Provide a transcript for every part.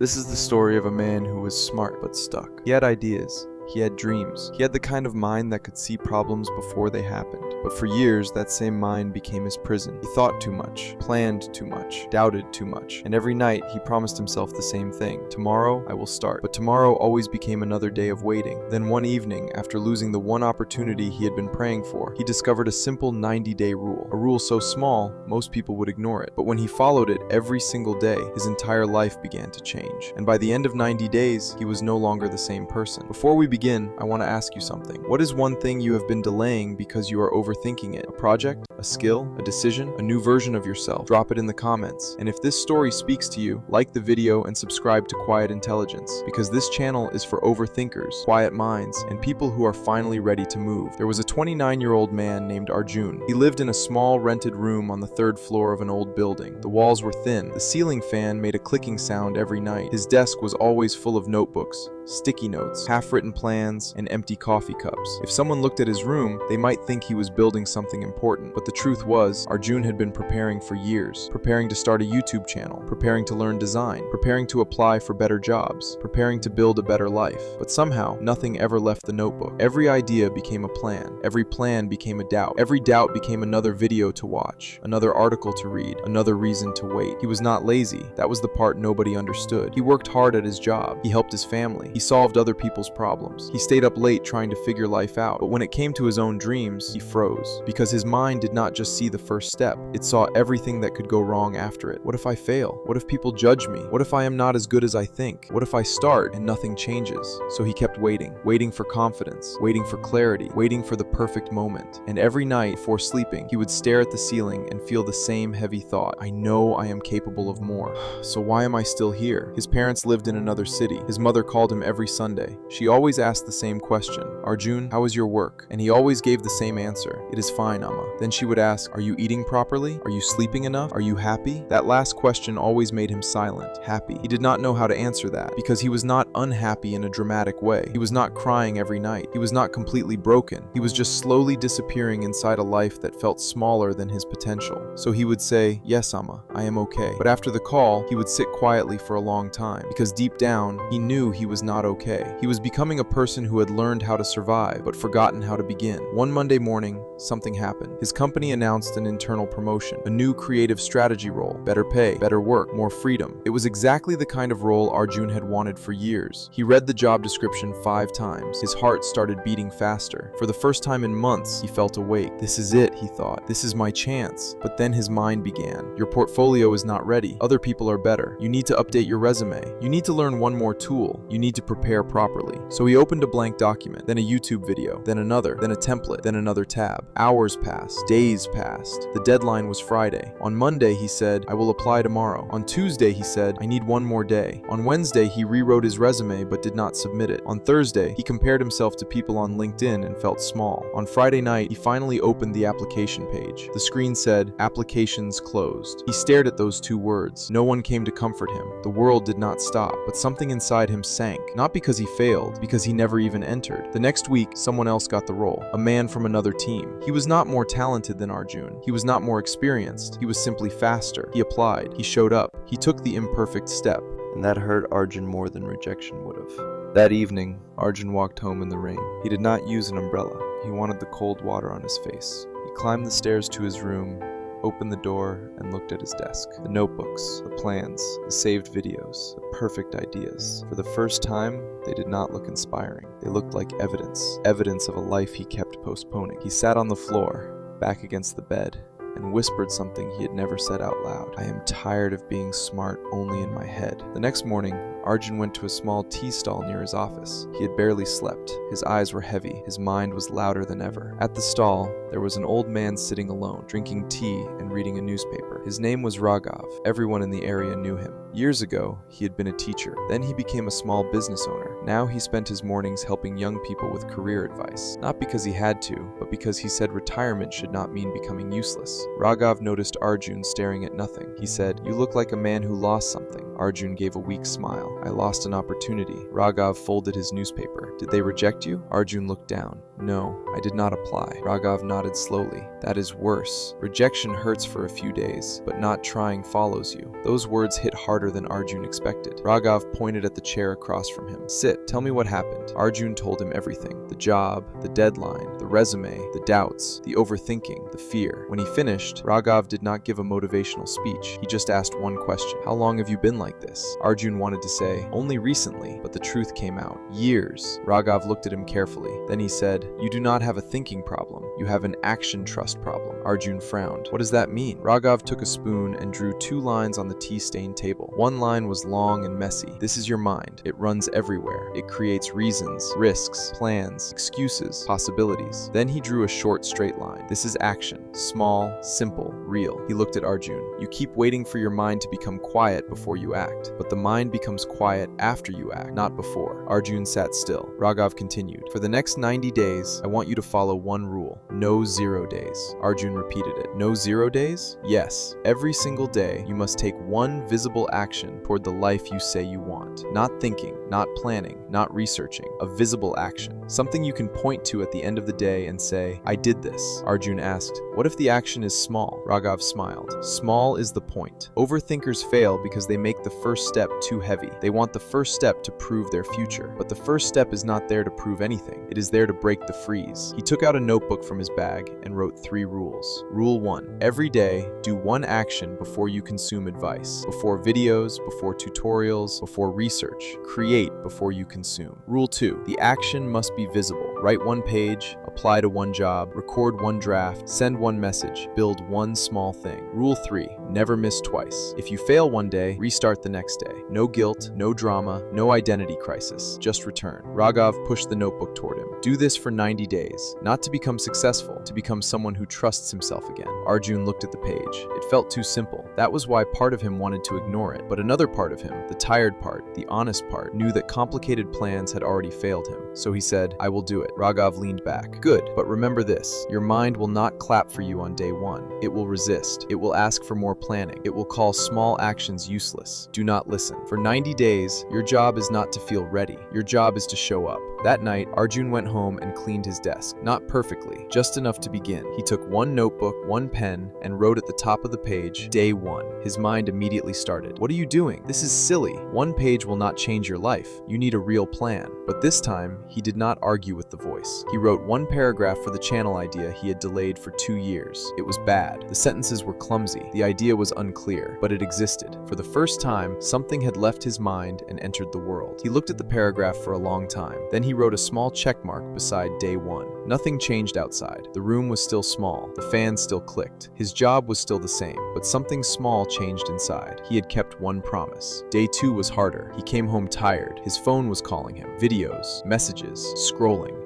This is the story of a man who was smart but stuck. He had ideas. He had dreams. He had the kind of mind that could see problems before they happened. But for years, that same mind became his prison. He thought too much, planned too much, doubted too much. And every night, he promised himself the same thing. Tomorrow, I will start. But tomorrow always became another day of waiting. Then one evening, after losing the one opportunity he had been praying for, he discovered a simple 90-day rule. A rule so small, most people would ignore it. But when he followed it every single day, his entire life began to change. And by the end of 90 days, he was no longer the same person. Before we begin, I want to ask you something. What is one thing you have been delaying because you are overthinking it? A project? A skill? A decision? A new version of yourself? Drop it in the comments. And if this story speaks to you, like the video and subscribe to Quiet Intelligence, because this channel is for overthinkers, quiet minds, and people who are finally ready to move. There was a 29-year-old man named Arjun. He lived in a small rented room on the 3rd floor of an old building. The walls were thin. The ceiling fan made a clicking sound every night. His desk was always full of notebooks, sticky notes, half-written plans, and empty coffee cups. If someone looked at his room, they might think he was building something important. But the truth was, Arjun had been preparing for years, preparing to start a YouTube channel, preparing to learn design, preparing to apply for better jobs, preparing to build a better life. But somehow, nothing ever left the notebook. Every idea became a plan. Every plan became a doubt. Every doubt became another video to watch, another article to read, another reason to wait. He was not lazy. That was the part nobody understood. He worked hard at his job. He helped his family. He solved other people's problems. He stayed up late trying to figure life out. But when it came to his own dreams, he froze. Because his mind did not just see the first step. It saw everything that could go wrong after it. What if I fail? What if people judge me? What if I am not as good as I think? What if I start and nothing changes? So he kept waiting. Waiting for confidence. Waiting for clarity. Waiting for the perfect moment. And every night before sleeping, he would stare at the ceiling and feel the same heavy thought. I know I am capable of more. So why am I still here? His parents lived in another city. His mother called him every Sunday. She always asked the same question. Arjun, how is your work? And he always gave the same answer. It is fine, Amma. Then she would ask, are you eating properly? Are you sleeping enough? Are you happy? That last question always made him silent. Happy. He did not know how to answer that because he was not unhappy in a dramatic way. He was not crying every night. He was not completely broken. He was just slowly disappearing inside a life that felt smaller than his potential. So he would say, yes, Amma, I am okay. But after the call, he would sit quietly for a long time because deep down, he knew he was not okay. He was becoming a person who had learned how to survive, but forgotten how to begin. One Monday morning, something happened. His company announced an internal promotion, a new creative strategy role, better pay, better work, more freedom. It was exactly the kind of role Arjun had wanted for years. He read the job description 5 times. His heart started beating faster. For the first time in months, he felt awake. This is it, he thought. This is my chance. But then his mind began. Your portfolio is not ready. Other people are better. You need to update your resume. You need to learn one more tool. You need to prepare properly. So he opened a blank document, then a YouTube video, then another, then a template, then another tab. Hours passed, days passed. The deadline was Friday. On Monday, he said, I will apply tomorrow. On Tuesday, he said, I need one more day. On Wednesday, he rewrote his resume but did not submit it. On Thursday, he compared himself to people on LinkedIn and felt small. On Friday night, he finally opened the application page. The screen said, applications closed. He stared at those 2 words. No one came to comfort him. The world did not stop, but something inside him sank. Not because he failed, because he never even entered. The next week, someone else got the role, a man from another team. He was not more talented than Arjun. He was not more experienced. He was simply faster. He applied. He showed up. He took the imperfect step. And that hurt Arjun more than rejection would have. That evening, Arjun walked home in the rain. He did not use an umbrella. He wanted the cold water on his face. He climbed the stairs to his room, opened the door, and looked at his desk. The notebooks, the plans, the saved videos, the perfect ideas. For the first time, they did not look inspiring. They looked like evidence of a life he kept postponing. He sat on the floor, back against the bed, and whispered something he had never said out loud. I am tired of being smart only in my head. The next morning, Arjun went to a small tea stall near his office. He had barely slept. His eyes were heavy. His mind was louder than ever. At the stall, there was an old man sitting alone, drinking tea and reading a newspaper. His name was Raghav. Everyone in the area knew him. Years ago, he had been a teacher. Then he became a small business owner. Now he spent his mornings helping young people with career advice. Not because he had to, but because he said retirement should not mean becoming useless. Raghav noticed Arjun staring at nothing. He said, you look like a man who lost something. Arjun gave a weak smile. I lost an opportunity. Raghav folded his newspaper. Did they reject you? Arjun looked down. No, I did not apply. Raghav nodded slowly. That is worse. Rejection hurts for a few days, but not trying follows you. Those words hit harder than Arjun expected. Raghav pointed at the chair across from him. Sit, tell me what happened. Arjun told him everything. The job, the deadline, the resume, the doubts, the overthinking, the fear. When he finished, Raghav did not give a motivational speech. He just asked one question. How long have you been like this? Arjun wanted to say, only recently, but the truth came out. Years. Raghav looked at him carefully. Then he said, you do not have a thinking problem. You have an action trust problem. Arjun frowned. What does that mean? Raghav took a spoon and drew 2 lines on the tea-stained table. One line was long and messy. This is your mind. It runs everywhere. It creates reasons, risks, plans, excuses, possibilities. Then he drew a short straight line. This is action. Small, simple, real. He looked at Arjun. You keep waiting for your mind to become quiet before you act, but the mind becomes quiet after you act, not before. Arjun sat still. Raghav continued. For the next 90 days, I want you to follow one rule. No 0 days. Arjun repeated it. No 0 days? Yes. Every single day, you must take one visible action toward the life you say you want. Not thinking, not planning, not researching. A visible action. Something you can point to at the end of the day and say, I did this. Arjun asked, what if the action is small? Raghav smiled. Small is the point. Overthinkers fail because they make the first step too heavy. They want the first step to prove their future. But the first step is not there to prove anything. It is there to break the freeze. He took out a notebook from his bag and wrote 3 rules. Rule 1. Every day, do one action before you consume advice. Before videos, before tutorials, before research. Create before you consume. Rule 2. The action must be visible. Write 1 page, apply to 1 job, record 1 draft, send 1 message, build 1 small thing. Rule 3. Never miss twice. If you fail one day, restart the next day. No guilt, no drama, no identity crisis. Just return. Raghav pushed the notebook toward him. Do this for 90 days. Not to become successful, to become someone who trusts himself again. Arjun looked at the page. It felt too simple. That was why part of him wanted to ignore it. But another part of him, the tired part, the honest part, knew that complicated plans had already failed him. So he said, I will do it. Raghav leaned back. Good, but remember this. Your mind will not clap for you on day 1. It will resist. It will ask for more planning. It will call small actions useless. Do not listen. For 90 days, your job is not to feel ready. Your job is to show up. That night, Arjun went home and cleaned his desk. Not perfectly, just enough to begin. He took 1 notebook, 1 pen, and wrote at the top of the page, Day 1. His mind immediately started. What are you doing? This is silly. 1 page will not change your life. You need a real plan. But this time, he did not argue with the voice. He wrote 1 paragraph for the channel idea he had delayed for 2 years. It was bad. The sentences were clumsy. The idea was unclear, but it existed. For the first time, something had left his mind and entered the world. He looked at the paragraph for a long time. Then he wrote a small check mark beside Day 1. Nothing changed outside. The room was still small. The fan still clicked. His job was still the same, but something small changed inside. He had kept 1 promise. Day 2 was harder. He came home tired. His phone was calling him. Videos, messages, scrolling.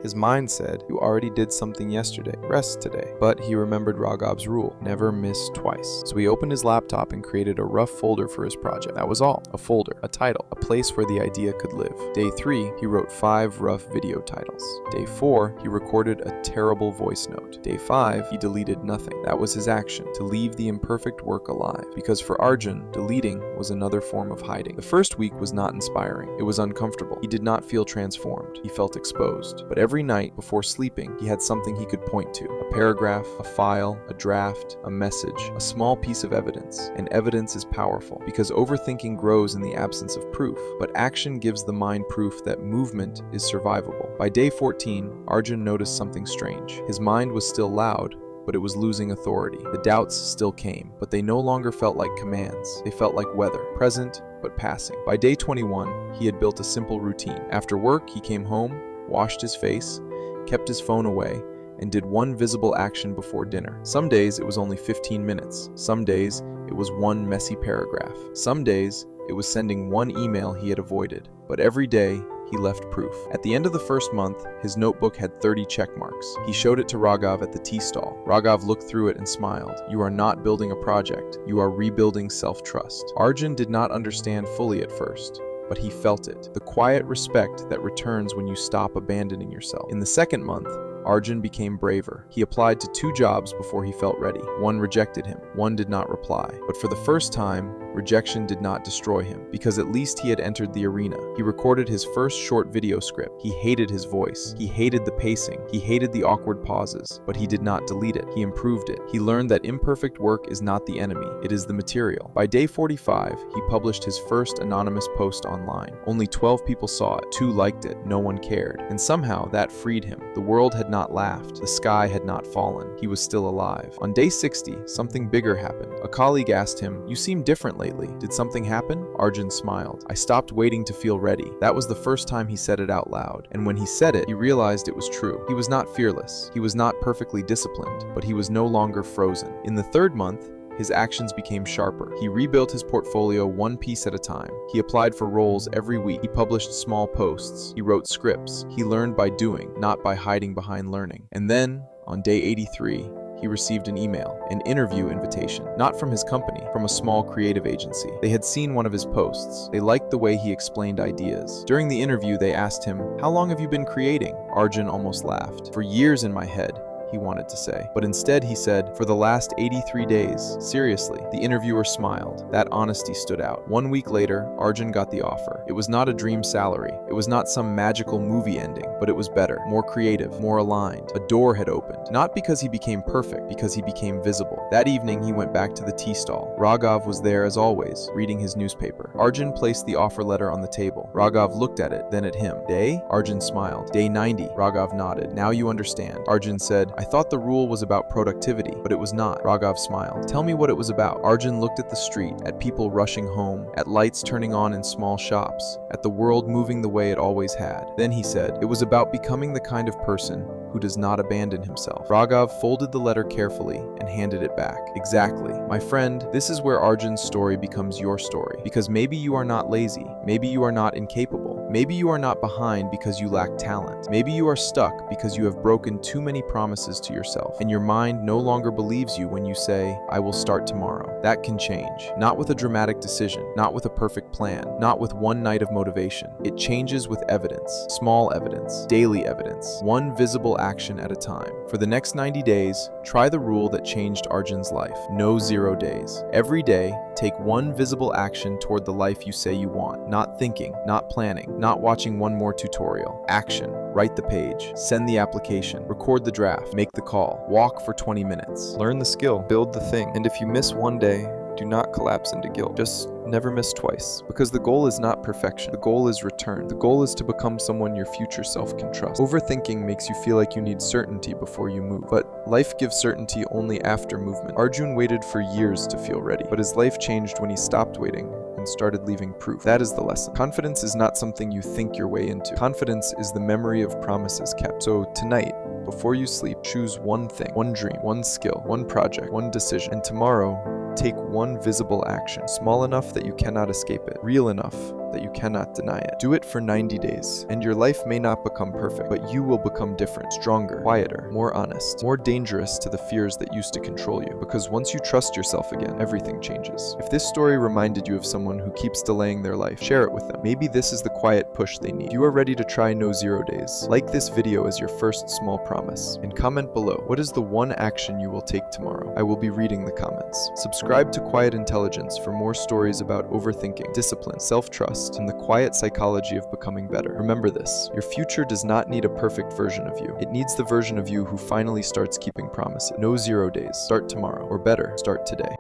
His mind said, you already did something yesterday, rest today. But he remembered Raghav's rule, never miss twice. So he opened his laptop and created a rough folder for his project. That was all. A folder, a title, a place where the idea could live. Day 3, he wrote 5 rough video titles. Day 4, he recorded a terrible voice note. Day 5, he deleted nothing. That was his action, to leave the imperfect work alive. Because for Arjun, deleting was another form of hiding. The first week was not inspiring. It was uncomfortable. He did not feel transformed. He felt exposed. But every night before sleeping, he had something he could point to. A paragraph, a file, a draft, a message, a small piece of evidence. And evidence is powerful, because overthinking grows in the absence of proof. But action gives the mind proof that movement is survivable. By day 14, Arjun noticed something strange. His mind was still loud, but it was losing authority. The doubts still came, but they no longer felt like commands. They felt like weather, present but passing. By day 21, he had built a simple routine. After work, he came home, washed his face, kept his phone away, and did 1 visible action before dinner. Some days it was only 15 minutes. Some days it was 1 messy paragraph. Some days it was sending 1 email he had avoided. But every day he left proof. At the end of the first month, his notebook had 30 check marks. He showed it to Raghav at the tea stall. Raghav looked through it and smiled. You are not building a project. You are rebuilding self-trust. Arjun did not understand fully at first, but he felt it. The quiet respect that returns when you stop abandoning yourself. In the second month, Arjun became braver. He applied to 2 jobs before he felt ready. 1 rejected him. 1 did not reply. But for the first time, rejection did not destroy him, because at least he had entered the arena. He recorded his first short video script. He hated his voice. He hated the pacing. He hated the awkward pauses, but he did not delete it. He improved it. He learned that imperfect work is not the enemy, it is the material. By day 45, he published his first anonymous post online. Only 12 people saw it, 2 liked it, no one cared. And somehow that freed him. The world had not laughed. The sky had not fallen. He was still alive. On day 60, something bigger happened. A colleague asked him, "You seem different lately. Did something happen?" Arjun smiled. "I stopped waiting to feel ready." That was the first time he said it out loud. And when he said it, he realized it was true. He was not fearless. He was not perfectly disciplined, but he was no longer frozen. In the 3rd month, his actions became sharper. He rebuilt his portfolio one piece at a time. He applied for roles every week. He published small posts. He wrote scripts. He learned by doing, not by hiding behind learning. And then, on day 83, he received an email, an interview invitation, not from his company, from a small creative agency. They had seen one of his posts. They liked the way he explained ideas. During the interview, they asked him, "How long have you been creating?" Arjun almost laughed. "For years in my head," he wanted to say. But instead he said, "For the last 83 days. Seriously." The interviewer smiled. That honesty stood out. 1 week later, Arjun got the offer. It was not a dream salary. It was not some magical movie ending, but it was better, more creative, more aligned. A door had opened. Not because he became perfect, because he became visible. That evening, he went back to the tea stall. Raghav was there as always, reading his newspaper. Arjun placed the offer letter on the table. Raghav looked at it, then at him. "Day?" Arjun smiled. "Day 90. Raghav nodded. "Now you understand." Arjun said, "I thought the rule was about productivity, but it was not." Raghav smiled. "Tell me what it was about." Arjun looked at the street, at people rushing home, at lights turning on in small shops, at the world moving the way it always had. Then he said, "It was about becoming the kind of person who does not abandon himself." Raghav folded the letter carefully and handed it back. "Exactly. My friend, this is where Arjun's story becomes your story. Because maybe you are not lazy. Maybe you are not incapable. Maybe you are not behind because you lack talent. Maybe you are stuck because you have broken too many promises to yourself, and your mind no longer believes you when you say, 'I will start tomorrow.' That can change. Not with a dramatic decision, not with a perfect plan, not with one night of motivation. It changes with evidence, small evidence, daily evidence, one visible action at a time. For the next 90 days, try the rule that changed Arjun's life. No 0 days. Every day, take one visible action toward the life you say you want. Not thinking, not planning, not watching one more tutorial. Action. Write the page. Send the application. Record the draft. Make the call. Walk for 20 minutes. Learn the skill. Build the thing. And if you miss one day, do not collapse into guilt. Just never miss twice. Because the goal is not perfection. The goal is return. The goal is to become someone your future self can trust. Overthinking makes you feel like you need certainty before you move. But life gives certainty only after movement. Arjun waited for years to feel ready. But his life changed when he stopped waiting and started leaving proof. That is the lesson. Confidence is not something you think your way into. Confidence is the memory of promises kept. So tonight, before you sleep, choose one thing, one dream, one skill, one project, one decision. And tomorrow, take one visible action, small enough that you cannot escape it, real enough that you cannot deny it. Do it for 90 days, and your life may not become perfect, but you will become different, stronger, quieter, more honest, more dangerous to the fears that used to control you. Because once you trust yourself again, everything changes. If this story reminded you of someone who keeps delaying their life, share it with them. Maybe this is the quiet push they need. If you are ready to try no 0 days, like this video as your first small promise, and comment below, what is the one action you will take tomorrow? I will be reading the comments. Subscribe to Quiet Intelligence for more stories about overthinking, discipline, self-trust, and the quiet psychology of becoming better. Remember this, your future does not need a perfect version of you. It needs the version of you who finally starts keeping promises. No 0 days. Start tomorrow. Or better, start today.